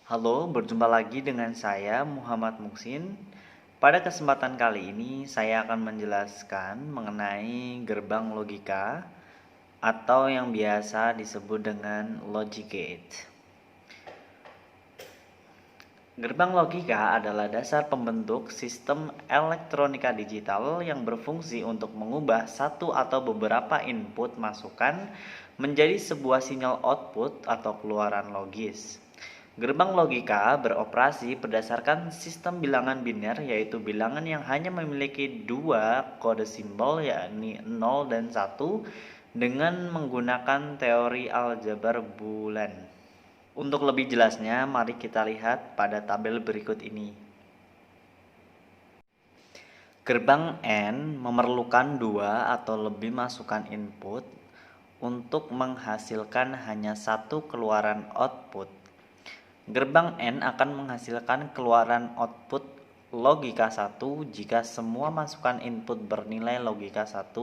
Halo, berjumpa lagi dengan saya Muhammad Muksin. Pada kesempatan kali ini saya akan menjelaskan mengenai gerbang logika atau yang biasa disebut dengan logic gate. Gerbang logika adalah dasar pembentuk sistem elektronika digital yang berfungsi untuk mengubah satu atau beberapa input masukan menjadi sebuah sinyal output atau keluaran logis. Gerbang logika beroperasi berdasarkan sistem bilangan biner, yaitu bilangan yang hanya memiliki dua kode simbol, yakni 0 dan 1, dengan menggunakan teori aljabar Boolean. Untuk lebih jelasnya, mari kita lihat pada tabel berikut ini. Gerbang N memerlukan dua atau lebih masukan input untuk menghasilkan hanya satu keluaran output. Gerbang N akan menghasilkan keluaran output logika 1 jika semua masukan input bernilai logika 1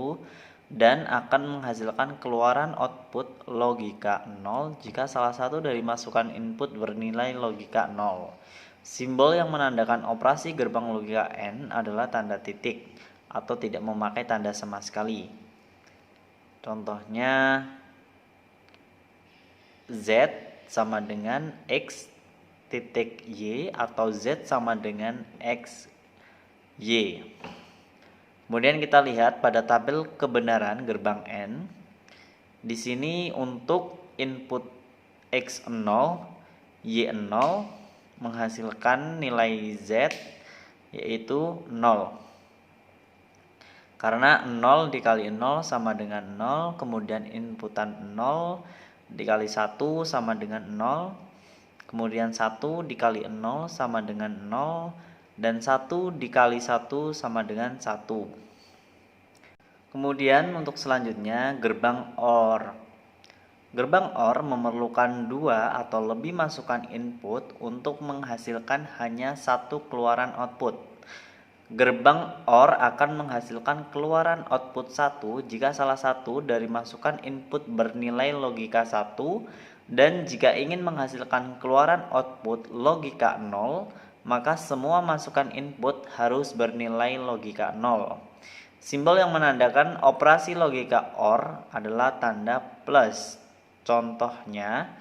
dan akan menghasilkan keluaran output logika 0 jika salah satu dari masukan input bernilai logika 0. Simbol yang menandakan operasi gerbang logika N adalah tanda titik atau tidak memakai tanda sama sekali. Contohnya Z sama dengan X titik Y atau Z sama dengan X Y. Kemudian kita lihat pada tabel kebenaran gerbang N. Di sini untuk input X0, Y0 menghasilkan nilai Z yaitu 0. Karena 0 dikali 0 sama dengan 0, kemudian inputan 0 dikali 1 sama dengan 0, kemudian 1 dikali 0 sama dengan 0, dan 1 dikali 1 sama dengan 1. Kemudian untuk selanjutnya gerbang OR. Gerbang OR memerlukan dua atau lebih masukan input untuk menghasilkan hanya satu keluaran output. Gerbang OR akan menghasilkan keluaran output 1 jika salah satu dari masukan input bernilai logika 1 dan jika ingin menghasilkan keluaran output logika 0, maka semua masukan input harus bernilai logika 0. Simbol yang menandakan operasi logika OR adalah tanda plus. Contohnya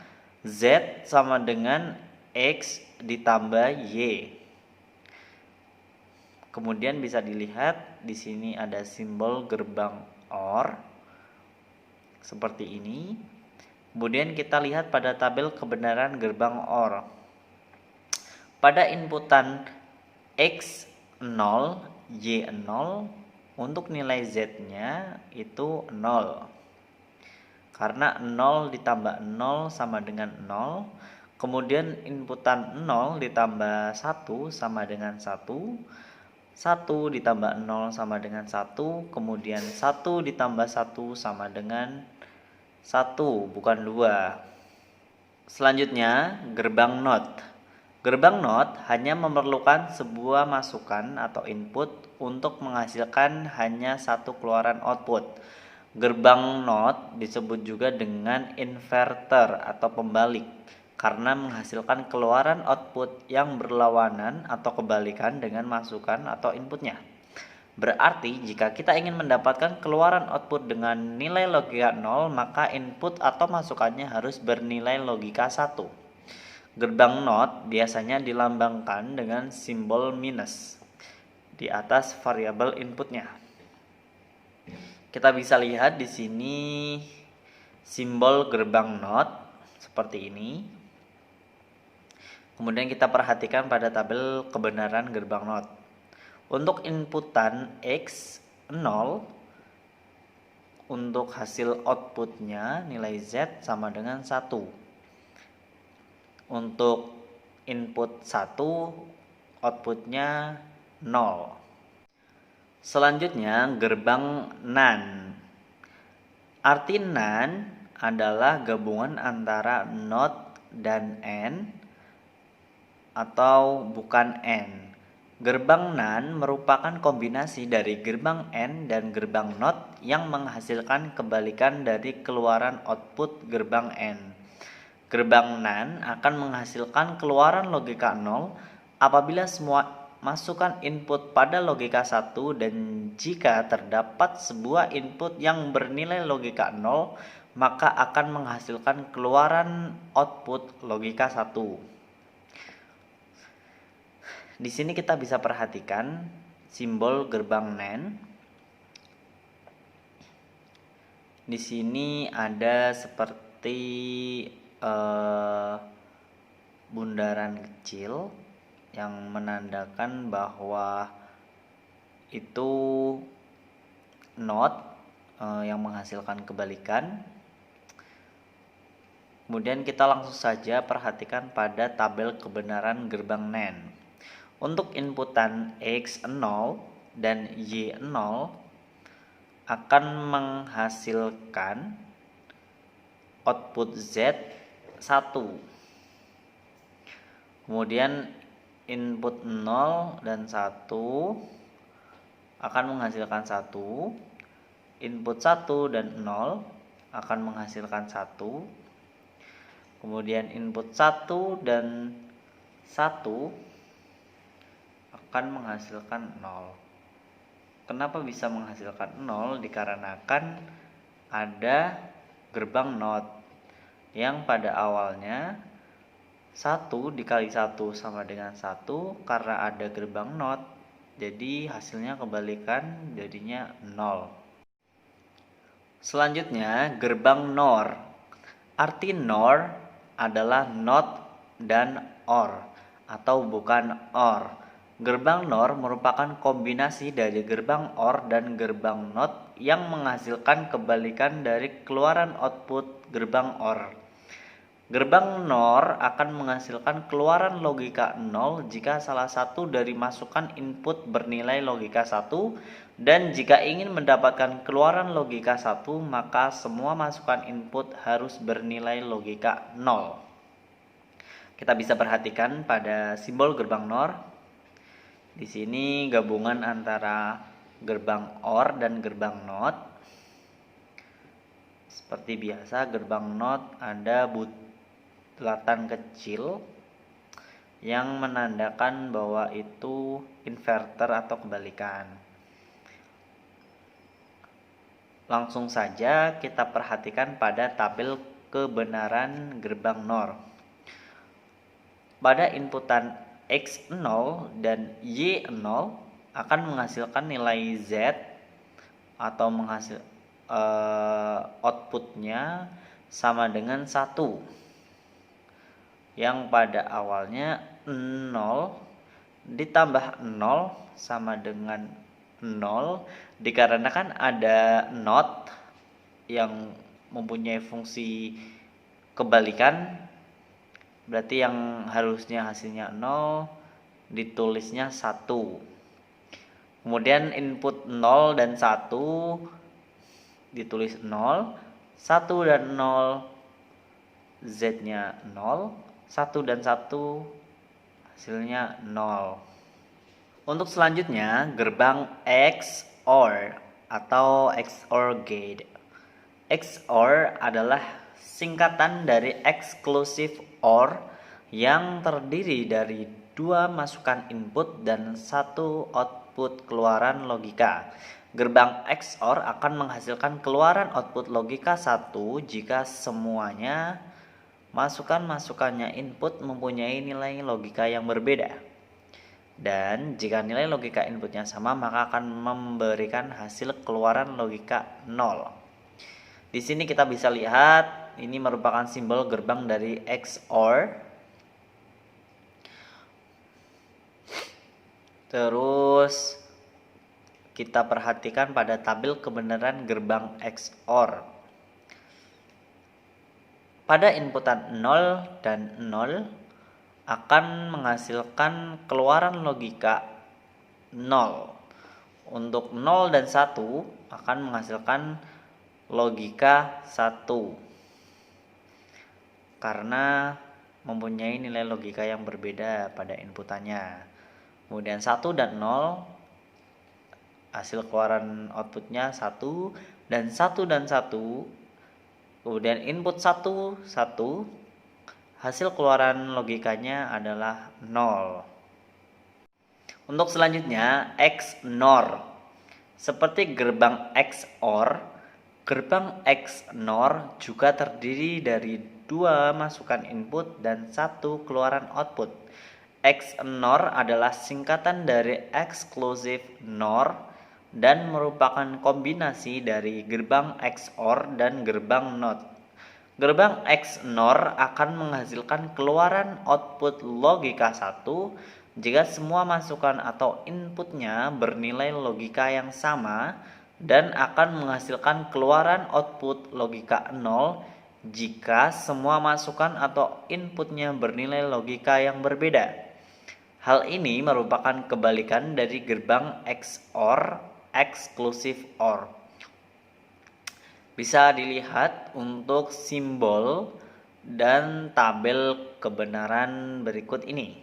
Z sama dengan X ditambah Y. Kemudian bisa dilihat di sini ada simbol gerbang OR seperti ini. Kemudian kita lihat pada tabel kebenaran gerbang OR. Pada inputan X0, Y0 untuk nilai Z-nya itu 0. Karena 0 ditambah 0 sama dengan 0. Kemudian inputan 0 ditambah 1 sama dengan 1. 1 ditambah 0 sama dengan 1, kemudian 1 ditambah 1 sama dengan 1, bukan 2. Selanjutnya, gerbang NOT. Gerbang NOT hanya memerlukan sebuah masukan atau input untuk menghasilkan hanya satu keluaran output. Gerbang NOT disebut juga dengan inverter atau pembalik karena menghasilkan keluaran output yang berlawanan atau kebalikan dengan masukan atau inputnya. Berarti jika kita ingin mendapatkan keluaran output dengan nilai logika 0, maka input atau masukannya harus bernilai logika 1. Gerbang NOT biasanya dilambangkan dengan simbol minus di atas variabel inputnya. Kita bisa lihat di sini simbol gerbang NOT seperti ini. Kemudian kita perhatikan pada tabel kebenaran gerbang NOT. Untuk inputan X0, untuk hasil outputnya nilai Z sama dengan 1. Untuk input 1, outputnya 0. Selanjutnya gerbang NAND. Arti NAND adalah gabungan antara NOT dan AND atau bukan AND. Gerbang NAND merupakan kombinasi dari gerbang AND dan gerbang NOT yang menghasilkan kebalikan dari keluaran output gerbang AND. Gerbang NAND akan menghasilkan keluaran logika 0 apabila semua masukan input pada logika 1 dan jika terdapat sebuah input yang bernilai logika 0, maka akan menghasilkan keluaran output logika 1. Di sini kita bisa perhatikan simbol gerbang NAND. Di sini ada seperti bundaran kecil yang menandakan bahwa itu not yang menghasilkan kebalikan. Kemudian kita langsung saja perhatikan pada tabel kebenaran gerbang NAND. Untuk inputan X0 dan Y0 akan menghasilkan output Z1. Kemudian input 0 dan 1 akan menghasilkan 1. Input 1 dan 0 akan menghasilkan 1. Kemudian input 1 dan 1 akan menghasilkan 0. Kenapa bisa menghasilkan 0? Dikarenakan ada gerbang NOT yang pada awalnya 1 dikali 1 sama dengan 1 karena ada gerbang NOT, jadi hasilnya kebalikan, jadinya 0. Selanjutnya gerbang NOR. Arti NOR adalah NOT dan OR atau bukan OR. Gerbang NOR merupakan kombinasi dari gerbang OR dan gerbang NOT yang menghasilkan kebalikan dari keluaran output gerbang OR. Gerbang NOR akan menghasilkan keluaran logika 0 jika salah satu dari masukan input bernilai logika 1, dan jika ingin mendapatkan keluaran logika 1, maka semua masukan input harus bernilai logika 0. Kita bisa perhatikan pada simbol gerbang NOR. Di sini gabungan antara gerbang OR dan gerbang NOT. Seperti biasa, gerbang NOT ada bulatan kecil yang menandakan bahwa itu inverter atau kebalikan. Langsung saja kita perhatikan pada tabel kebenaran gerbang NOR. Pada inputan X0 dan Y0 akan menghasilkan nilai Z atau outputnya sama dengan 1, yang pada awalnya 0 ditambah 0 sama dengan 0, dikarenakan ada NOT yang mempunyai fungsi kebalikan. Berarti yang harusnya hasilnya 0 ditulisnya 1. Kemudian input 0 dan 1 ditulis 0, 1 dan 0 Z-nya 0, 1 dan 1 hasilnya 0. Untuk selanjutnya gerbang XOR atau XOR gate. XOR adalah singkatan dari exclusive OR yang terdiri dari 2 masukan input dan 1 output keluaran logika. Gerbang XOR akan menghasilkan keluaran output logika 1 jika semuanya masukannya input mempunyai nilai logika yang berbeda. Dan jika nilai logika inputnya sama, maka akan memberikan hasil keluaran logika 0. Di sini kita bisa lihat ini merupakan simbol gerbang dari XOR. Terus kita perhatikan pada tabel kebenaran gerbang XOR. Pada inputan 0 dan 0 akan menghasilkan keluaran logika 0. Untuk 0 dan 1 akan menghasilkan logika 1 karena mempunyai nilai logika yang berbeda pada inputannya. Kemudian 1 dan 0 hasil keluaran outputnya 1 dan 1 dan 1. Kemudian input 1 1 hasil keluaran logikanya adalah 0. Untuk selanjutnya, XNOR. Seperti gerbang XOR, gerbang XNOR juga terdiri dari 2 masukan input dan 1 keluaran output. XNOR adalah singkatan dari exclusive NOR dan merupakan kombinasi dari gerbang XOR dan gerbang NOT. Gerbang XNOR akan menghasilkan keluaran output logika 1 jika semua masukan atau inputnya bernilai logika yang sama, dan akan menghasilkan keluaran output logika 0 jika semua masukan atau inputnya bernilai logika yang berbeda. Hal ini merupakan kebalikan dari gerbang XOR, exclusive OR. Bisa dilihat untuk simbol dan tabel kebenaran berikut ini.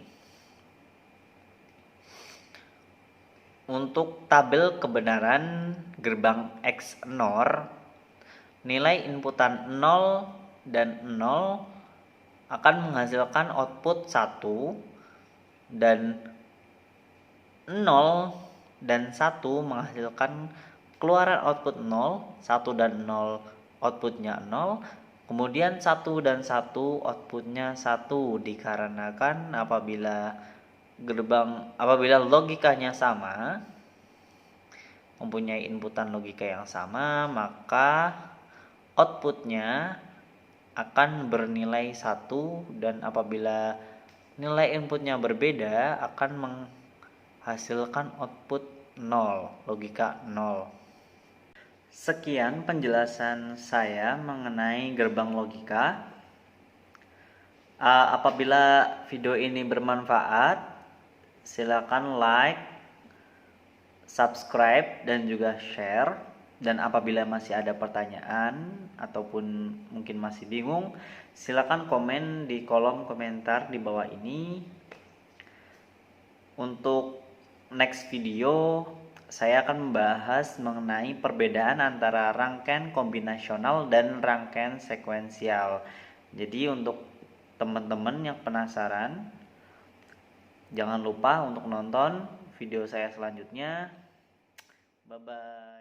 Untuk tabel kebenaran gerbang XNOR, nilai inputan 0 dan 0 akan menghasilkan output 1, dan 0 dan 1 menghasilkan keluaran output 0, 1 dan 0 outputnya 0, kemudian 1 dan 1 outputnya 1, dikarenakan apabila logikanya sama, mempunyai inputan logika yang sama, maka outputnya akan bernilai 1, dan apabila nilai inputnya berbeda akan menghasilkan output 0, logika 0. Sekian penjelasan saya mengenai gerbang logika. Apabila video ini bermanfaat, silakan like, subscribe, dan juga share. Dan apabila masih ada pertanyaan ataupun mungkin masih bingung, silakan komen di kolom komentar di bawah ini. Untuk next video, saya akan membahas mengenai perbedaan antara rangkaian kombinasional dan rangkaian sekuensial. Jadi untuk teman-teman yang penasaran, jangan lupa untuk nonton video saya selanjutnya. Bye bye.